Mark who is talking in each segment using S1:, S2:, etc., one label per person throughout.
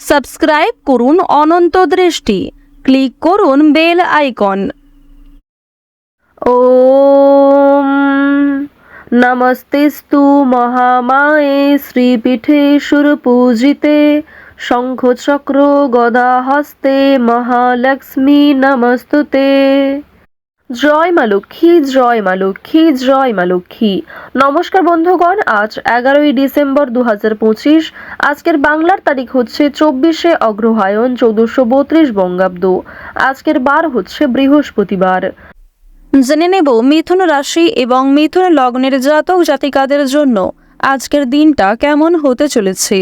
S1: Subscribe করুন অনন্ত দৃষ্টি, click করুন বেল আইকন।
S2: ওম নমস্তেস্তু মহামায়ে শ্রীপীঠে সুরপূজিতে শঙ্খচক্র গদা হস্তে মহালক্ষ্মী নমস্তুতে। জয় মা লক্ষ্মী, জয় মা লক্ষ্মী, জয় মা লক্ষ্মী। নমস্কার বন্ধুগণ, আজ 11ই ডিসেম্বর 2025। আজকের বাংলার তারিখ হচ্ছে 24শে অগ্রহায়ণ 1432 বঙ্গাব্দ। আজকের বার হচ্ছে বৃহস্পতিবার।
S1: জেনে নেব মিথুন রাশি এবং মিথুন লগ্নের জাতক জাতিকাদের জন্য আজকের দিনটা কেমন হতে চলেছে,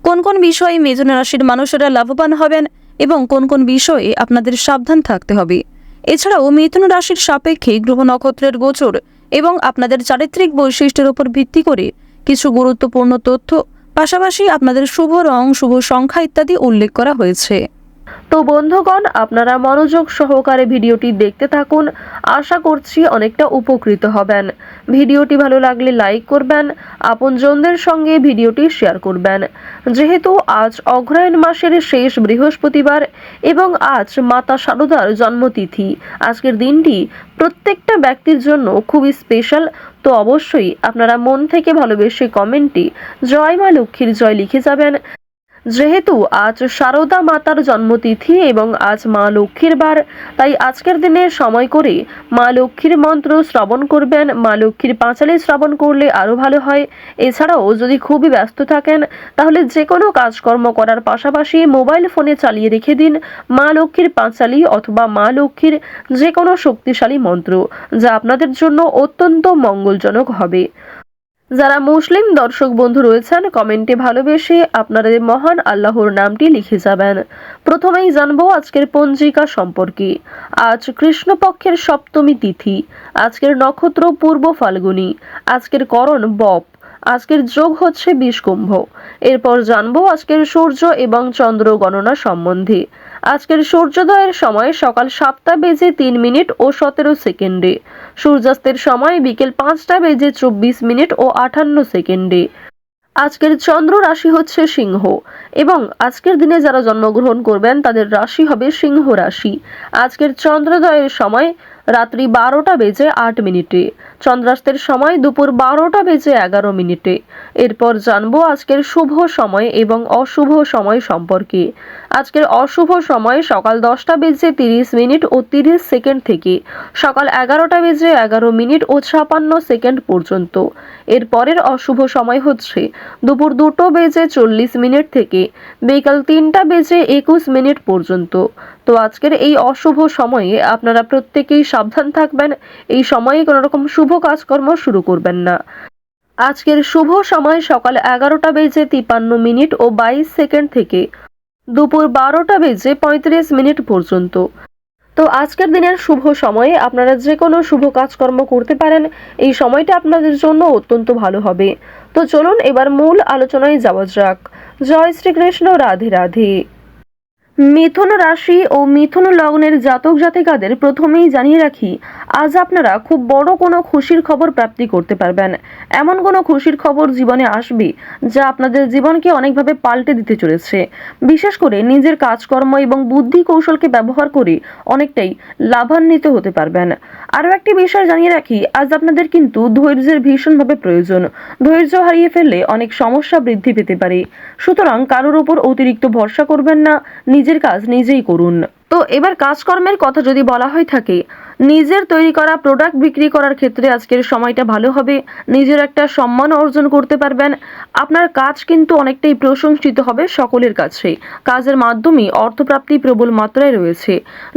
S1: কোন কোন বিষয়ে মিথুন রাশির মানুষেরা লাভবান হবেন এবং কোন কোন বিষয়ে আপনাদের সাবধান থাকতে হবে। এছাড়াও মিথুন রাশির সাপেক্ষে গ্রহ নক্ষত্রের গোচর এবং আপনাদের চারিত্রিক বৈশিষ্ট্যের উপর ভিত্তি করে কিছু গুরুত্বপূর্ণ তথ্য, পাশাপাশি আপনাদের শুভ রং, শুভ সংখ্যা ইত্যাদি উল্লেখ করা হয়েছে।
S2: তো বন্ধুগণ, আপনারা মনোযোগ সহকারে ভিডিওটি দেখতে থাকুন। আশা করছি অনেকটা উপকৃত হবেন। ভিডিওটি ভালো লাগলে লাইক করবেন, আপনজনদের সঙ্গে ভিডিওটি শেয়ার করবেন। যেহেতু আজ অগ্রহায়ণ মাসের শেষ বৃহস্পতিবার এবং আজ মাতা শারদার জন্মতিথি, আজকের দিনটি প্রত্যেকটা ব্যক্তির জন্য খুবই স্পেশাল। তো অবশ্যই আপনারা মন থেকে ভালোবেসে কমেন্টে জয় মা লক্ষ্মীর জয় লিখে যাবেন। যেহেতু আজ শারদা মাতার জন্মতিথি এবং আজ মা লক্ষ্মীর বার, তাই আজকের দিনে সময় করে মা লক্ষ্মীর মন্ত্র শ্রবণ করবেন। মা লক্ষ্মীর পাঁচালী শ্রবণ করলে আরও ভালো হয়। এছাড়াও যদি খুবই ব্যস্ত থাকেন তাহলে যে কোনো কাজকর্ম করার পাশাপাশি মোবাইল ফোনে চালিয়ে রেখে দিন মা লক্ষ্মীর পাঁচালী অথবা মা লক্ষ্মীর যে কোনো শক্তিশালী মন্ত্র, যা আপনাদের জন্য অত্যন্ত মঙ্গলজনক হবে। যারা মুসলিম দর্শক বন্ধু রয়েছেন, কমেন্টে ভালোবেসে আপনাদের মহান আল্লাহর নামটি লিখে যাবেন। প্রথমেই জানবো আজকের পঞ্জিকা সম্পর্কে। আজ কৃষ্ণপক্ষের সপ্তমী তিথি, আজকের নক্ষত্র পূর্ব ফাল্গুনী, আজকের করণ বপ, আজকের যোগ হচ্ছে বিষকুম্ভ। এরপর জানবো আজকের সূর্য এবং চন্দ্র গণনা সম্বন্ধে। আজকের সূর্যোদয়ের সময় সকাল 7টা বেজে 3 মিনিট ও 17 সেকেন্ডে, সূর্যাস্তের সময় বিকেল 5টা বেজে 24 মিনিট ও 58 সেকেন্ডে। আজকের চন্দ্র রাশি হচ্ছে সিংহ এবং আজকের দিনে যারা জন্মগ্রহণ করবেন তাদের রাশি হবে সিংহ রাশি। আজকের চন্দ্রোদয়ের সময় রাত্রি 12টা বেজে 8 মিনিটে, চন্দ্রাস্তের সময় দুপুর 12টা বেজে 11 মিনিটে। এরপর জানবো আজকের শুভ সময় এবং অশুভ সময় সম্পর্কে। আজকের অশুভ সময় সকাল 10টা বেজে 30 মিনিট ও 30 সেকেন্ড থেকে সকাল 11টা বেজে 11 মিনিট ও 56 সেকেন্ড পর্যন্ত। এরপরের অশুভ সময় হচ্ছে দুপুর 2টো বেজে 40 মিনিট থেকে বিকাল 3টা বেজে 21 মিনিট পর্যন্ত। তো আজকের এই অশুভ সময়ে আপনারা প্রত্যেকেই সাবধান থাকবেন। এই সময়ে কোনো রকম শুভ কাজকর্ম শুরু করবেন না। আজকের শুভ সময় সকাল 11টা বেজে 53 মিনিট ও 22 সেকেন্ড থেকে দুপুর 12টা বেজে 35 মিনিট পর্যন্ত। তো আজকের দিনের শুভ সময়ে আপনারা যে কোনো শুভ কাজকর্ম করতে পারেন। এই সময়টা আপনাদের জন্য অত্যন্ত ভালো হবে। তো চলুন এবার মূল আলোচনায় যাওয়া যাক। জয় শ্রীকৃষ্ণ, রাধে রাধে। মিথুন রাশি ও মিথুন লগ্নের জাতক জাতিকাদের প্রথমেই জানিয়ে রাখি, আজ আপনারা খুব বড় কোনো খুশির খবর প্রাপ্তি করতে পারবেন। এমন কোনো খুশির খবর জীবনে আসবে যা আপনাদের জীবনকে অনেকভাবে পাল্টে দিতে চলেছে। বিশেষ করে নিজের কাজকর্ম এবং বুদ্ধি কৌশলকে ব্যবহার করে অনেকটাই লাভান্বিত হতে পারবেন। আরও একটি বিষয় জানিয়ে রাখি, আজ আপনাদের কিন্তু ধৈর্যের ভীষণভাবে প্রয়োজন। ধৈর্য হারিয়ে ফেললে অনেক সমস্যা বৃদ্ধি পেতে পারে। সুতরাং কারোর উপর অতিরিক্ত ভরসা করবেন না, নিজের কাজ নিজেই করুন। তো এবার কাজকর্মের কথা যদি বলা হয়ে থাকে, নিজের তৈরি করা প্রোডাক্ট বিক্রি করার ক্ষেত্রে আজকের সময়টা ভালো হবে। নিজের একটা সম্মান অর্জন করতে পারবেন। আপনার কাজ কিন্তু অনেকটাই প্রশংসিত হবে সকলের কাছে। কাজের মাধ্যমে অর্থপ্রাপ্তি প্রবল মাত্রায় রয়েছে।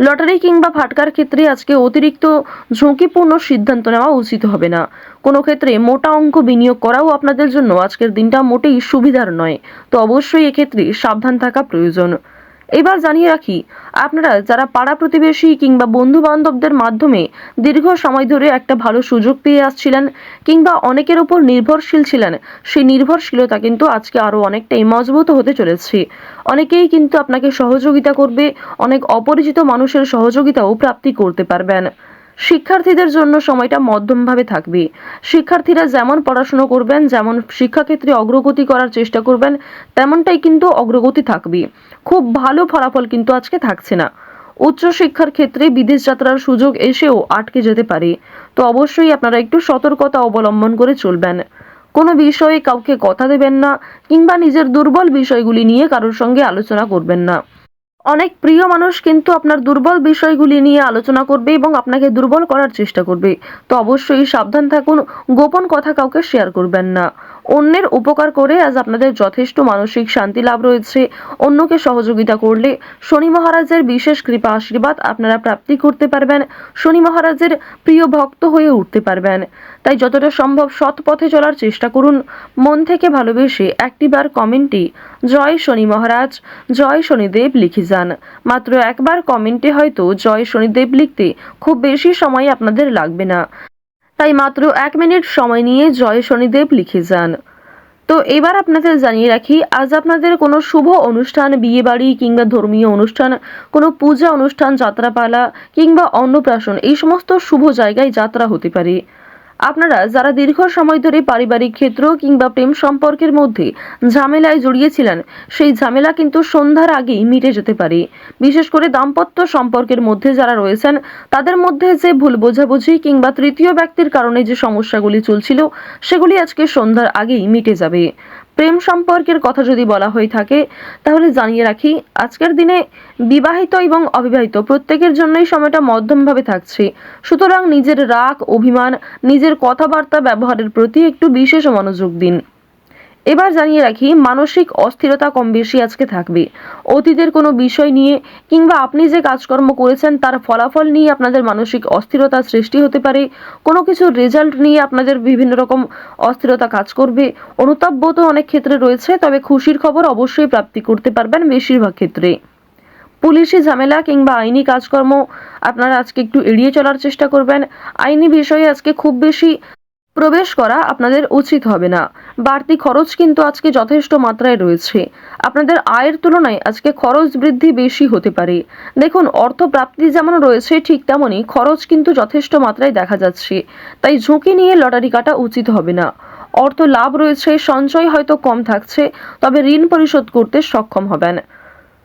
S2: লটারি কিংবা ফাটকার ক্ষেত্রে আজকে অতিরিক্ত ঝুঁকিপূর্ণ সিদ্ধান্ত নেওয়া উচিত হবে না। কোনো ক্ষেত্রে মোটা অঙ্ক বিনিয়োগ করাও আপনাদের জন্য আজকের দিনটা মোটেই সুবিধার নয়। তো অবশ্যই এক্ষেত্রে সাবধান থাকা প্রয়োজন। এবার জানিয়ে রাখি, আপনারা যারা পাড়া প্রতিবেশী কিংবা বন্ধু বান্ধবদের মাধ্যমে দীর্ঘ সময় ধরে একটা ভালো সুযোগ পেয়ে আসছিলেন কিংবা অনেকের উপর নির্ভরশীল ছিলেন, সেই নির্ভরশীলতা কিন্তু আজকে আরো অনেকটাই মজবুত হতে চলেছে। অনেকেই কিন্তু আপনাকে সহযোগিতা করবে, অনেক অপরিচিত মানুষের সহযোগিতাও প্রাপ্তি করতে পারবেন। শিক্ষার্থীদের জন্য সময়টা মধ্যমভাবে থাকবে। শিক্ষার্থীরা যেমন পড়াশোনা করবেন, যেমন শিক্ষাক্ষেত্রে অগ্রগতি করার চেষ্টা করবেন, তেমনটাই কিন্তু অগ্রগতি থাকবে। খুব ভালো ফলাফল কিন্তু আজকে থাকছে না। উচ্চশিক্ষার ক্ষেত্রে বিদেশ যাত্রার সুযোগ এসেও আটকে যেতে পারে। তো অবশ্যই আপনারা একটু সতর্কতা অবলম্বন করে চলবেন। কোনো বিষয়ে কাউকে কথা দেবেন না, কিংবা নিজের দুর্বল বিষয়গুলি নিয়ে কারোর সঙ্গে আলোচনা করবেন না। অনেক প্রিয় মানুষ কিন্তু আপনার দুর্বল বিষয়গুলি নিয়ে আলোচনা করবে এবং আপনাকে দুর্বল করার চেষ্টা করবে। তো অবশ্যই সাবধান থাকুন, গোপন কথা কাউকে শেয়ার করবেন না। অন্যের উপকার করে আজ আপনাদের যথেষ্ট মানসিক শান্তি লাভ রয়েছে। অন্যকে সহযোগিতা করলে শনি মহারাজের বিশেষ কৃপা আশীর্বাদ আপনারা প্রাপ্তি করতে পারবেন। শনি মহারাজের প্রিয় ভক্ত হয়ে উঠতে পারবেন। তাই যতটা সম্ভব সৎ পথে চলার চেষ্টা করুন। মন থেকে ভালোবেসে একটিবার কমেন্টে জয় শনি মহারাজ, জয় শনিদেব লিখে যান। মাত্র একবার কমেন্টে হয়তো জয় শনিদেব লিখতে খুব বেশি সময় আপনাদের লাগবে না। তাই মাত্র 1 মিনিট সময় নিয়ে জয় শনিদেব লিখে যান। তো এবার আপনাদের জানিয়ে রাখি, আজ আপনাদের কোনো শুভ অনুষ্ঠান, বিয়ে বাড়ি কিংবা ধর্মীয় অনুষ্ঠান, কোনো পূজা অনুষ্ঠান, যাত্রাপালা কিংবা অন্নপ্রাশন, এই সমস্ত শুভ জায়গায় যাত্রা হতে পারে। আপনারা যারা দীর্ঘ সময় ধরে পারিবারিক ক্ষেত্র কিংবা প্রেম সম্পর্কের মধ্যে ঝামেলায় জড়িয়েছিলেন, সেই ঝামেলা কিন্তু সন্ধ্যার আগেই মিটে যেতে পারে। বিশেষ করে দাম্পত্য সম্পর্কের মধ্যে যারা রয়েছেন, তাদের মধ্যে যে ভুল বোঝাবুঝি কিংবা তৃতীয় ব্যক্তির কারণে যে সমস্যাগুলি চলছিল, সেগুলি আজকে সন্ধ্যার আগেই মিটে যাবে। প্রেম সম্পর্কের কথা যদি বলা হয়ে থাকে, তাহলে জানিয়ে রাখি, আজকের দিনে বিবাহিত এবং অবিবাহিত প্রত্যেকের জন্যই সময়টা মধ্যমভাবে থাকছে। সুতরাং নিজের রাগ, অভিমান, নিজের কথাবার্তা ব্যবহারের প্রতি একটু বিশেষ মনোযোগ দিন। এবার জানিয়ে রাখি, মানসিক অস্থিরতা কম বেশি আজকে থাকবে। অতীতের কোনো বিষয় নিয়ে কিংবা আপনি যে কাজকর্ম করেছেন তার ফলাফল নিয়ে আপনাদের মানসিক অস্থিরতা সৃষ্টি হতে পারে। কোনো কিছুর রেজাল্ট নিয়ে আপনাদের বিভিন্ন রকম অস্থিরতা কাজ করবে। অনুতাপ বোধ অনেক ক্ষেত্রে রয়েছে, তবে খুশির খবর অবশ্যই প্রাপ্তি করতে পারবেন বেশিরভাগ ক্ষেত্রে। পুলিশি ঝামেলা কিংবা আইনি কাজকর্ম আপনারা আজকে একটু এড়িয়ে চলার চেষ্টা করবেন। আইনি বিষয়ে আজকে খুব বেশি প্রবেশ করা আপনাদের উচিত হবে না। বাড়তি খরচ কিন্তু আজকে যথেষ্ট মাত্রায় রয়েছে। আপনাদের আয়ের তুলনায় আজকে খরচ বৃদ্ধি বেশি হতে পারে। দেখুন, অর্থ প্রাপ্তি যেমন রয়েছে, ঠিক তেমনই খরচ কিন্তু যথেষ্ট মাত্রায় দেখা যাচ্ছে। তাই ঝুঁকি নিয়ে লটারি কাটা উচিত হবে না। অর্থ লাভ রয়েছে, সঞ্চয় হয়তো কম থাকছে, তবে ঋণ পরিশোধ করতে সক্ষম হবেন।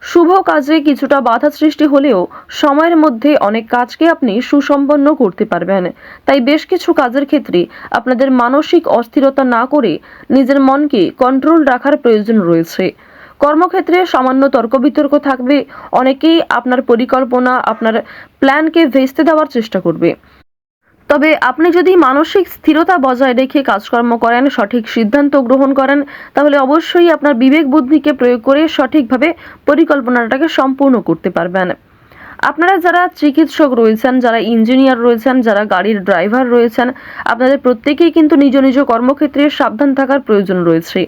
S2: শুভ কাজে কিছুটা বাধা সৃষ্টি হলেও সময়ের মধ্যে অনেক কাজকে আপনি সুসম্পন্ন করতে পারবেন। তাই বেশ কিছু কাজের ক্ষেত্রে আপনাদের মানসিক অস্থিরতা না করে নিজের মনকে কন্ট্রোল রাখার প্রয়োজন রয়েছে। কর্মক্ষেত্রে সামান্য তর্ক বিতর্ক থাকবে। অনেকেই আপনার পরিকল্পনা, আপনার প্ল্যানকে ভেস্তে দেওয়ার চেষ্টা করবে। তবে আপনি যদি মানসিক স্থিরতা বজায় রেখে কাজকর্ম করেন, সঠিক সিদ্ধান্ত গ্রহণ করেন, তাহলে অবশ্যই আপনার বিবেক বুদ্ধিকে প্রয়োগ করে সঠিকভাবে পরিকল্পনাটাকে সম্পূর্ণ করতে পারবেন। আপনারা যারা চিকিৎসক রয়েছেন, যারা ইঞ্জিনিয়ার রয়েছেন, যারা গাড়ির ড্রাইভার রয়েছেন, আপনাদের প্রত্যেকেই কিন্তু নিজ নিজ কর্মক্ষেত্রে সাবধান থাকার প্রয়োজন রয়েছে।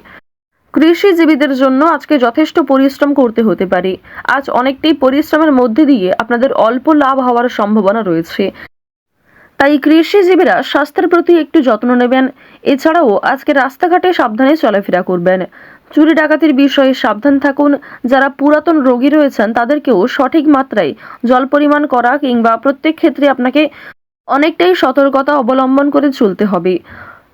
S2: কৃষিজীবীদের জন্য আজকে যথেষ্ট পরিশ্রম করতে হতে পারে। আজ অনেকটাই পরিশ্রমের মধ্যে দিয়ে আপনাদের অল্প লাভ হওয়ার সম্ভাবনা রয়েছে। তাই কৃষিজীবীরা স্বাস্থ্যের প্রতি একটু যত্ন নেবেন। এছাড়াও আজকে রাস্তাঘাটে সাবধানে চলাফেরা করবেন। চুরি ডাকাতির বিষয়ে সাবধান থাকুন। যারা পুরাতন রোগী রয়েছেন, তাদেরকেও সঠিক মাত্রায় জল পরিমাণ করা কিংবা প্রত্যেক ক্ষেত্রে আপনাকে অনেকটাই সতর্কতা অবলম্বন করে চলতে হবে।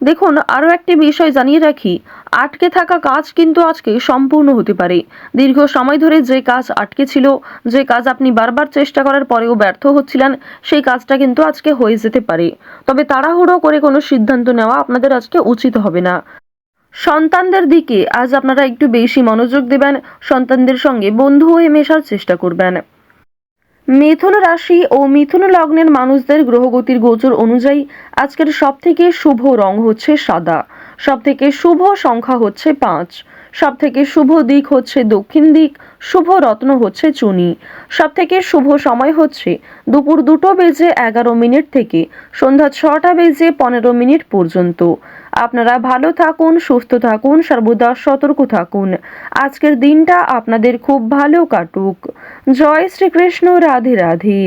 S2: দেখুন, আরও একটি বিষয় জানিয়ে রাখি, আটকে থাকা কাজ কিন্তু আজকে সম্পূর্ণ হতে পারে। দীর্ঘ সময় ধরে যে কাজ আটকে ছিল, যে কাজ আপনি বারবার চেষ্টা করার পরেও ব্যর্থ হচ্ছিলেন, সেই কাজটা কিন্তু আজকে হয়ে যেতে পারে। তবে তাড়াহুড়ো করে কোনো সিদ্ধান্ত নেওয়া আপনাদের আজকে উচিত হবে না। সন্তানদের দিকে আজ আপনারা একটু বেশি মনোযোগ দেবেন। সন্তানদের সঙ্গে বন্ধু হয়ে মেশার চেষ্টা করবেন। মিথুন রাশি ও মিথুন লগ্নের মানুষদের গ্রহগতির গোচর অনুযায়ী আজকের সবথেকে শুভ রং হচ্ছে সাদা, সবথেকে শুভ সংখ্যা হচ্ছে 5, সবথেকে শুভ দিক হচ্ছে দক্ষিণ দিক, শুভ রত্ন হচ্ছে চুনি, সবথেকে শুভ সময় হচ্ছে দুপুর 2:11 থেকে সন্ধ্যা 6:15 পর্যন্ত। আপনারা ভালো থাকুন, সুস্থ থাকুন, সর্বদা সতর্ক থাকুন। আজকের দিনটা আপনাদের খুব ভালো কাটুক। জয় শ্রীকৃষ্ণ। রাধে রাধে।